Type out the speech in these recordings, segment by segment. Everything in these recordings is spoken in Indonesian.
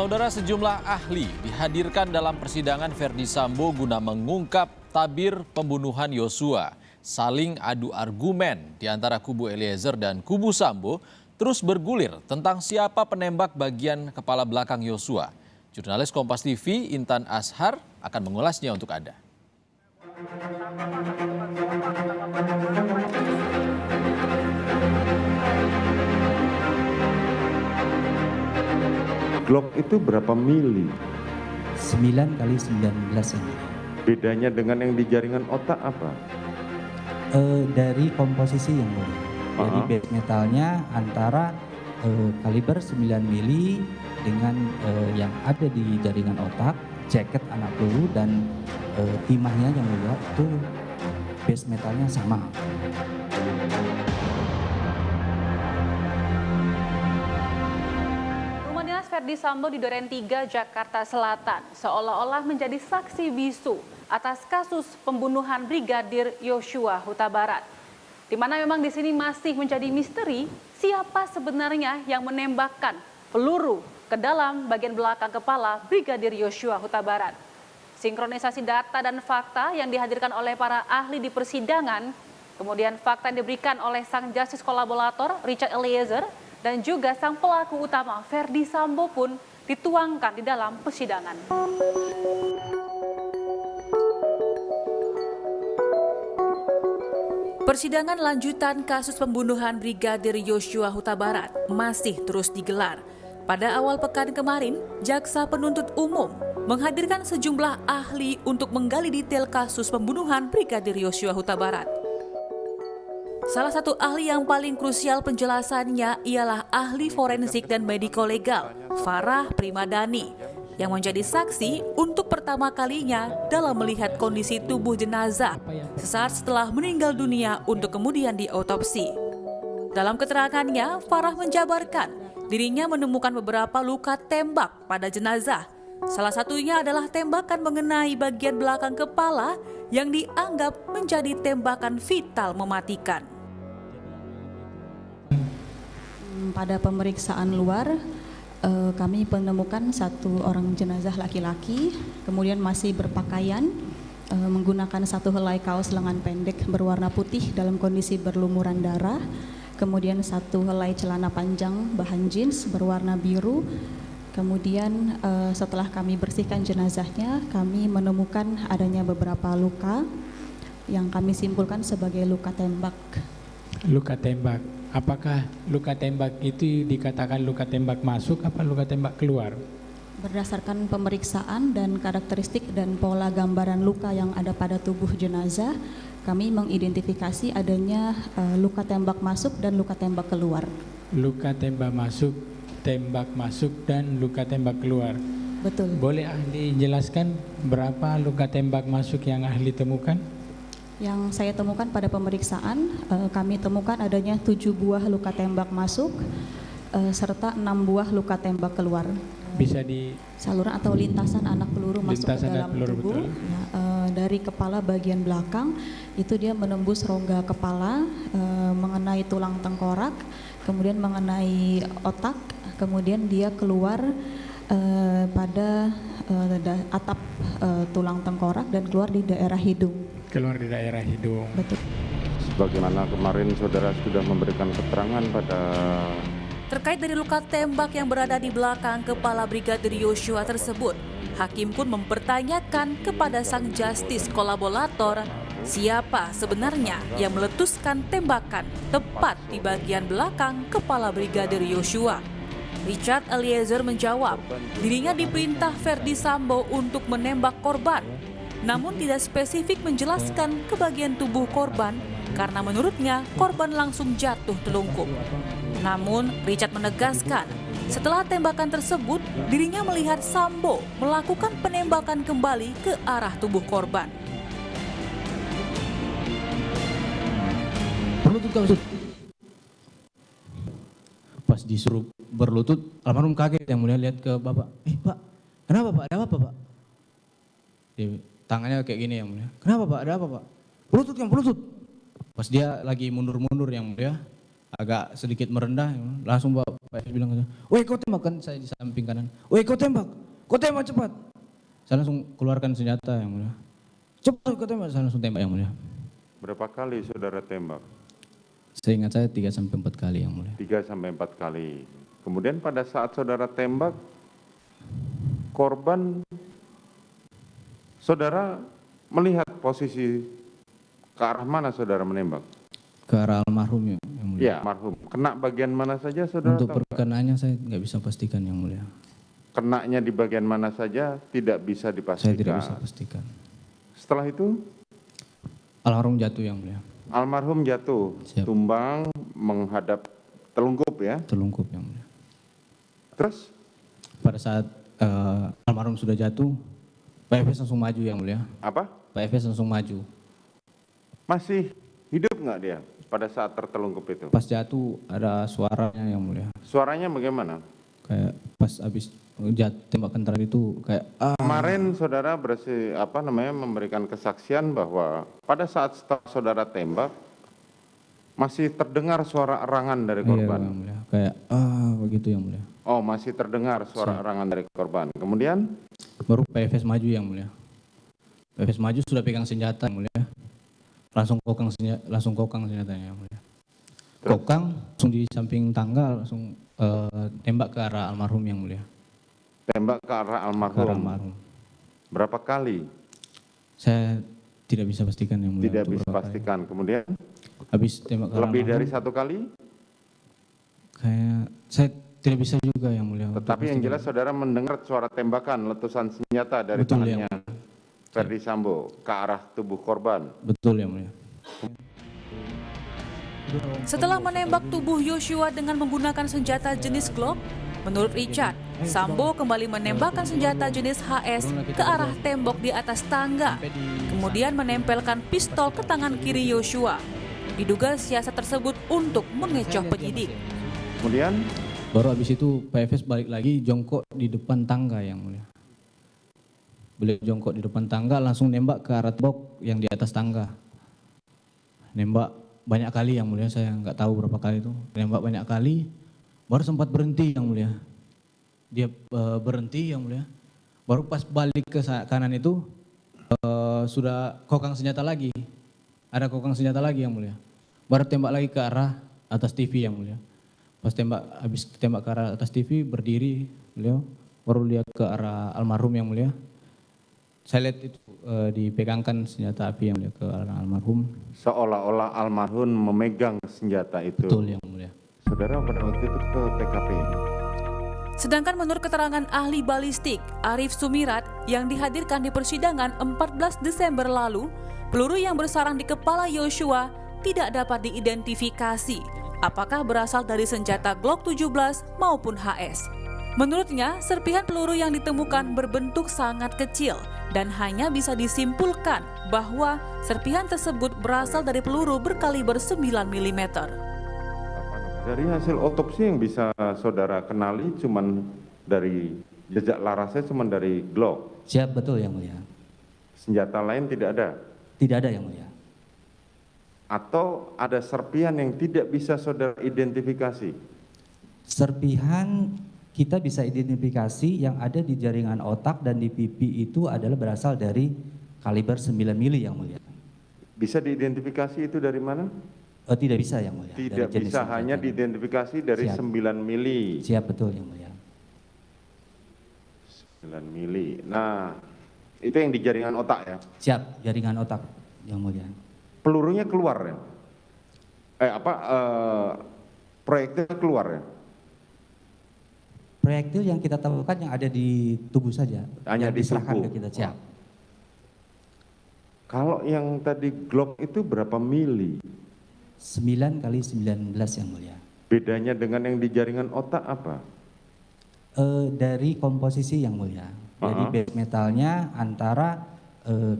Saudara, sejumlah ahli dihadirkan dalam persidangan Verdi Sambo guna mengungkap tabir pembunuhan Yosua. Saling adu argumen di antara kubu Eliezer dan kubu Sambo terus bergulir tentang siapa penembak bagian kepala belakang Yosua. Jurnalis Kompas TV Intan Ashar akan mengulasnya untuk Anda. Glock itu berapa mili? 9 kali 19 ini. Bedanya dengan yang di jaringan otak apa? Dari komposisi yang mulia. Dari base metalnya antara kaliber 9 mili dengan yang ada di jaringan otak, jaket anak peluru dan timahnya yang mulia itu base metalnya sama. Verdi Sambo di Duren 3, Jakarta Selatan seolah-olah menjadi saksi bisu atas kasus pembunuhan Brigadir Yosua Huta Barat. Di mana memang di sini masih menjadi misteri siapa sebenarnya yang menembakkan peluru ke dalam bagian belakang kepala Brigadir Yosua Huta Barat. Sinkronisasi data dan fakta yang dihadirkan oleh para ahli di persidangan, kemudian fakta yang diberikan oleh sang justice kolaborator Richard Eliezer, dan juga sang pelaku utama Verdi Sambo pun dituangkan di dalam persidangan. Persidangan lanjutan kasus pembunuhan Brigadir Yosua Huta Barat masih terus digelar. Pada awal pekan kemarin, Jaksa Penuntut Umum menghadirkan sejumlah ahli untuk menggali detail kasus pembunuhan Brigadir Yosua Huta Barat. Salah satu ahli yang paling krusial penjelasannya ialah ahli forensik dan mediko-legal, Farah Primadani, yang menjadi saksi untuk pertama kalinya dalam melihat kondisi tubuh jenazah sesaat setelah meninggal dunia untuk kemudian diotopsi. Dalam keterangannya, Farah menjabarkan dirinya menemukan beberapa luka tembak pada jenazah. Salah satunya adalah tembakan mengenai bagian belakang kepala yang dianggap menjadi tembakan vital mematikan. Pada pemeriksaan luar, kami menemukan satu orang jenazah laki-laki, kemudian masih berpakaian, menggunakan satu helai kaos lengan pendek berwarna putih dalam kondisi berlumuran darah, kemudian satu helai celana panjang bahan jeans berwarna biru. Kemudian setelah kami bersihkan jenazahnya, kami menemukan adanya beberapa luka yang kami simpulkan sebagai luka tembak. Luka tembak. Apakah luka tembak itu dikatakan luka tembak masuk apa luka tembak keluar? Berdasarkan pemeriksaan dan karakteristik dan pola gambaran luka yang ada pada tubuh jenazah, kami mengidentifikasi adanya luka tembak masuk dan luka tembak keluar. Luka tembak masuk dan luka tembak keluar. Betul. Boleh ahli jelaskan berapa luka tembak masuk yang ahli temukan? Yang saya temukan pada pemeriksaan, kami temukan adanya 7 buah luka tembak masuk, serta 6 buah luka tembak keluar. Bisa di saluran atau lintasan anak peluru masuk ke dalam tubuh. Ya, dari kepala bagian belakang, itu dia menembus rongga kepala, mengenai tulang tengkorak, kemudian mengenai otak, kemudian dia keluar pada atap tulang tengkorak dan keluar di daerah hidung. Betul. Sebagaimana kemarin saudara sudah memberikan keterangan pada Terkait dari luka tembak yang berada di belakang kepala Brigadir Yosua tersebut, hakim pun mempertanyakan kepada sang justice kolaborator siapa sebenarnya yang meletuskan tembakan tepat di bagian belakang kepala Brigadir Yosua. Richard Eliezer menjawab, dirinya diperintah Verdi Sambo untuk menembak korban, namun tidak spesifik menjelaskan ke bagian tubuh korban karena menurutnya korban langsung jatuh telungkup. Namun Richard menegaskan setelah tembakan tersebut dirinya melihat Sambo melakukan penembakan kembali ke arah tubuh korban. Pas disuruh berlutut, almarhum kaget, yang mulia lihat ke bapak. Pak, kenapa pak? Ada apa pak? Tangannya kayak gini yang mulia. Kenapa pak? Ada apa pak? Berlutut. Pas dia lagi mundur-mundur yang mulia, agak sedikit merendah, langsung Pak FS bilang, "Woi kau tembak," kan saya di samping kanan. "Woi kau tembak cepat." Saya langsung keluarkan senjata yang mulia. "Cepat kau tembak," saya langsung tembak yang mulia. Berapa kali saudara tembak? Seingat saya 3 sampai 4 kali yang mulia. 3 sampai 4 kali. Kemudian pada saat saudara tembak, korban, saudara melihat posisi ke arah mana saudara menembak? Ke arah almarhum yang mulia. Ya, almarhum. Kena bagian mana saja saudara Untuk tahu? perkenaannya saya nggak bisa pastikan yang mulia. Kenanya di bagian mana saja tidak bisa dipastikan. Saya tidak bisa pastikan. Setelah itu, Almarhum jatuh yang mulia. almarhum jatuh, Siap. tumbang menghadap telungkup ya. Terlungkup yang mulia. Terus Pada saat almarhum sudah jatuh, Pak FS langsung maju yang mulia. apa? Pak FS langsung maju. Masih hidup nggak dia pada saat tertelungkup itu? Pas jatuh ada suaranya yang mulia. Suaranya bagaimana? Kayak pas habis tembakan terakhir itu kayak Kemarin saudara memberikan kesaksian bahwa pada saat setelah saudara tembak masih terdengar suara erangan dari Iya, yang korban. mulia. Kayak begitu yang mulia. Oh, masih terdengar suara erangan dari korban. Kemudian Baru Pak FS maju yang mulia. Pak FS maju sudah pegang senjata yang mulia. Langsung kokang senjatanya yang mulia. Terus? Kokang langsung di samping tangga langsung tembak ke arah almarhum yang mulia. tembak ke arah Ke arah almarhum. almarhum. Berapa kali? Saya tidak bisa pastikan yang mulia. Tidak untuk bisa berapa kali. pastikan. Kemudian Habis tembak ke arah lebih dari almarhum, 1 kali? kayak saya tidak bisa juga yang mulia. untuk Tetapi yang pastikan. jelas saudara mendengar suara tembakan letusan senjata dari Betul, yang tangannya Ferdi Sambo ke arah tubuh korban. Betul yang mulia. Setelah menembak tubuh Yosua dengan menggunakan senjata jenis Glock, menurut Richard, Sambo kembali menembakkan senjata jenis HS ke arah tembok di atas tangga, kemudian menempelkan pistol ke tangan kiri Yosua. Diduga siasat tersebut untuk mengecoh penyidik. Kemudian Baru habis itu Pak FS balik lagi jongkok di depan tangga yang mulia. Beliau jongkok di depan tangga langsung nembak ke arah tembok yang di atas tangga. Nembak banyak kali yang mulia, saya nggak tahu berapa kali itu. Nembak banyak kali, baru sempat berhenti yang mulia. Dia berhenti yang mulia. Baru pas balik ke kanan itu sudah kokang senjata lagi. Ada kokang senjata lagi yang mulia. Baru tembak lagi ke arah atas TV yang mulia. Pas habis tembak ke arah atas TV, berdiri beliau, baru lihat ke arah almarhum yang mulia. Saya lihat itu dipegangkan senjata api yang mulia ke arah almarhum. seolah-olah almarhum memegang senjata itu. Betul yang mulia. Saudara pada waktu itu ke TKP ini. Sedangkan menurut keterangan ahli balistik Arif Sumirat yang dihadirkan di persidangan 14 Desember lalu, peluru yang bersarang di kepala Yosua tidak dapat diidentifikasi apakah berasal dari senjata Glock 17 maupun HS. Menurutnya, serpihan peluru yang ditemukan berbentuk sangat kecil dan hanya bisa disimpulkan bahwa serpihan tersebut berasal dari peluru berkaliber 9 mm. Dari hasil otopsi yang bisa saudara kenali cuman dari jejak larasnya cuman dari Glock. Siap, betul yang mulia. Senjata lain tidak ada. Tidak ada yang mulia. Atau ada serpihan yang tidak bisa saudara identifikasi. Serpihan kita bisa identifikasi yang ada di jaringan otak dan di pipi itu adalah berasal dari kaliber 9 mili yang mulia. Bisa diidentifikasi itu dari mana? Tidak bisa yang mulia. Tidak Dari jenis bisa, senjata. hanya diidentifikasi dari Siap. 9 mili. Siap, betul yang mulia. 9 mili. Nah, itu yang di jaringan otak ya. Siap, jaringan otak yang mulia. Pelurunya keluar ya? Proyektil keluar ya? Proyektil yang kita temukan yang ada di tubuh saja. Hanya yang di diserahkan tubuh. ke kita. Siap. Kalau yang tadi Glock itu berapa mili? 9 kali 19 yang mulia. Bedanya dengan yang di jaringan otak apa? Dari komposisi yang mulia. Jadi base metalnya antara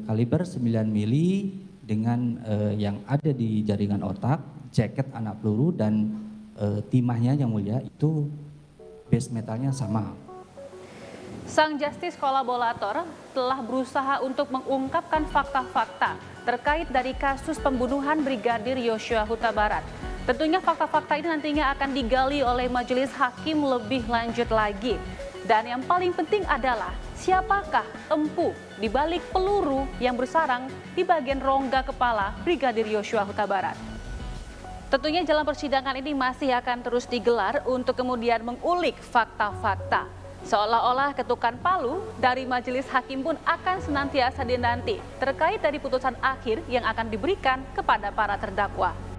kaliber 9 mili dengan yang ada di jaringan otak, jaket anak peluru dan timahnya yang mulia itu base metalnya sama. Sang justice kolaborator telah berusaha untuk mengungkapkan fakta-fakta terkait dari kasus pembunuhan Brigadir Yosua Huta Barat, Tentunya fakta-fakta ini nantinya akan digali oleh majelis hakim lebih lanjut lagi. Dan yang paling penting adalah siapakah empu di balik peluru yang bersarang di bagian rongga kepala Brigadir Yosua Huta Barat. Tentunya dalam persidangan ini masih akan terus digelar untuk kemudian mengulik fakta-fakta. Seolah-olah ketukan palu dari majelis hakim pun akan senantiasa dinanti terkait dari putusan akhir yang akan diberikan kepada para terdakwa.